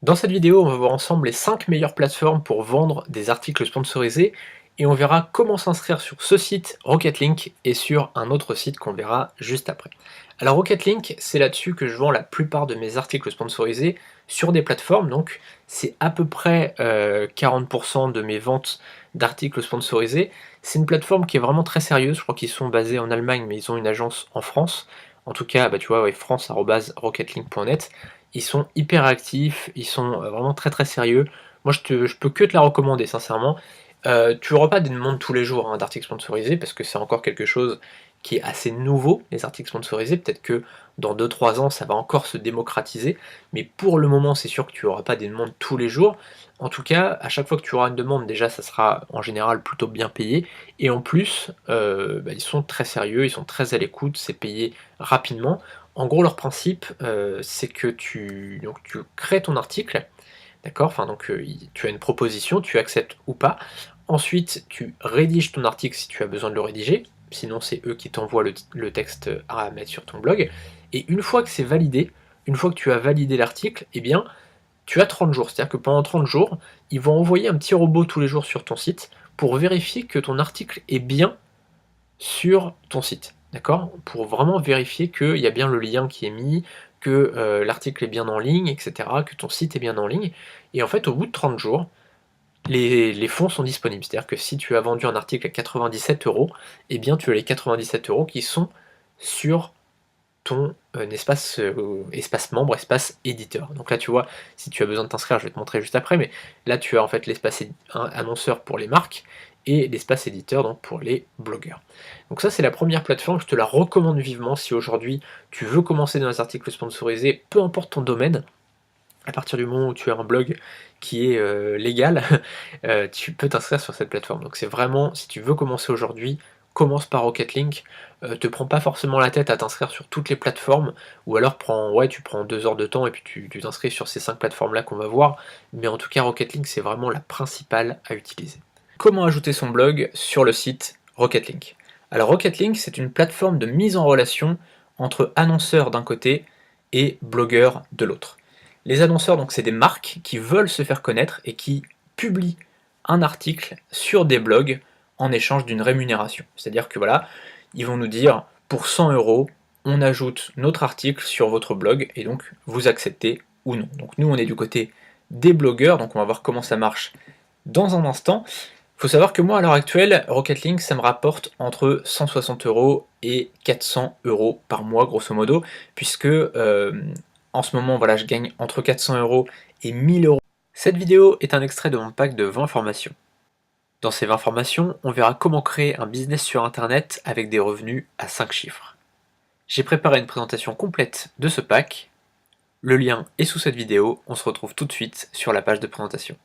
Dans cette vidéo, on va voir ensemble les 5 meilleures plateformes pour vendre des articles sponsorisés et on verra comment s'inscrire sur ce site Rocketlink et sur un autre site qu'on verra juste après. Alors Rocketlink, c'est là-dessus que je vends la plupart de mes articles sponsorisés sur des plateformes, donc c'est à peu près 40% de mes ventes d'articles sponsorisés. C'est une plateforme qui est vraiment très sérieuse, je crois qu'ils sont basés en Allemagne mais ils ont une agence en France. En tout cas, bah, tu vois, ouais, france@rocketlink.net. Ils sont hyper actifs, ils sont vraiment très très sérieux. Moi je peux que te la recommander sincèrement. Tu auras pas des demandes tous les jours, hein, d'articles sponsorisés parce que c'est encore quelque chose qui est assez nouveau, les articles sponsorisés. Peut-être que dans 2-3 ans ça va encore se démocratiser, mais pour le moment c'est sûr que tu auras pas des demandes tous les jours. En tout cas, à chaque fois que tu auras une demande, déjà ça sera en général plutôt bien payé et en plus, bah, ils sont très sérieux, ils sont très à l'écoute, c'est payé rapidement. En gros, leur principe, c'est que tu crées ton article, d'accord? Enfin donc, tu as une proposition, tu acceptes ou pas. Ensuite, tu rédiges ton article si tu as besoin de le rédiger, sinon c'est eux qui t'envoient le texte, à mettre sur ton blog et une fois que c'est validé, une fois que tu as validé l'article, eh bien, tu as 30 jours. C'est-à-dire que pendant 30 jours, ils vont envoyer un petit robot tous les jours sur ton site pour vérifier que ton article est bien sur ton site, d'accord? Pour vraiment vérifier qu'il y a bien le lien qui est mis, que, l'article est bien en ligne et cetera, que ton site est bien en ligne et en fait, au bout de 30 jours, les fonds sont disponibles. C'est-à-dire que si tu as vendu un article à 97 €, eh bien, tu as les 97 € qui sont sur ton, espace membre, espace éditeur. Donc là, tu vois, si tu as besoin de t'inscrire, je vais te montrer juste après, mais là, tu as en fait l'espace annonceur pour les marques et l'espace éditeur donc pour les blogueurs. Donc ça, c'est la première plateforme, je te la recommande vivement si aujourd'hui tu veux commencer dans les articles sponsorisés, peu importe ton domaine. À partir du moment où tu as un blog qui est, légal, tu peux t'inscrire sur cette plateforme. Donc c'est vraiment, si tu veux commencer aujourd'hui, commence par Rocketlink. Te prends pas forcément la tête à t'inscrire sur toutes les plateformes ou alors tu prends 2 heures de temps et puis tu t'inscris sur ces 5 plateformes-là qu'on va voir. Mais en tout cas, Rocketlink, c'est vraiment la principale à utiliser. Comment ajouter son blog sur le site Rocketlink? Alors Rocketlink, c'est une plateforme de mise en relation entre annonceurs d'un côté et blogueurs de l'autre. Les annonceurs, donc, c'est des marques qui veulent se faire connaître et qui publient un article sur des blogs en échange d'une rémunération. C'est-à-dire que voilà, ils vont nous dire pour 100 €, on ajoute notre article sur votre blog et donc vous acceptez ou non. Donc nous, on est du côté des blogueurs, donc on va voir comment ça marche dans un instant. Il faut savoir que moi, à l'heure actuelle, Rocketlink, ça me rapporte entre 160 € et 400 € par mois, grosso modo, puisque en ce moment, voilà, je gagne entre 400 € et 1000 €. Cette vidéo est un extrait de mon pack de 20 formations. Dans ces 20 formations, on verra comment créer un business sur Internet avec des revenus à 5 chiffres. J'ai préparé une présentation complète de ce pack. Le lien est sous cette vidéo, on se retrouve tout de suite sur la page de présentation.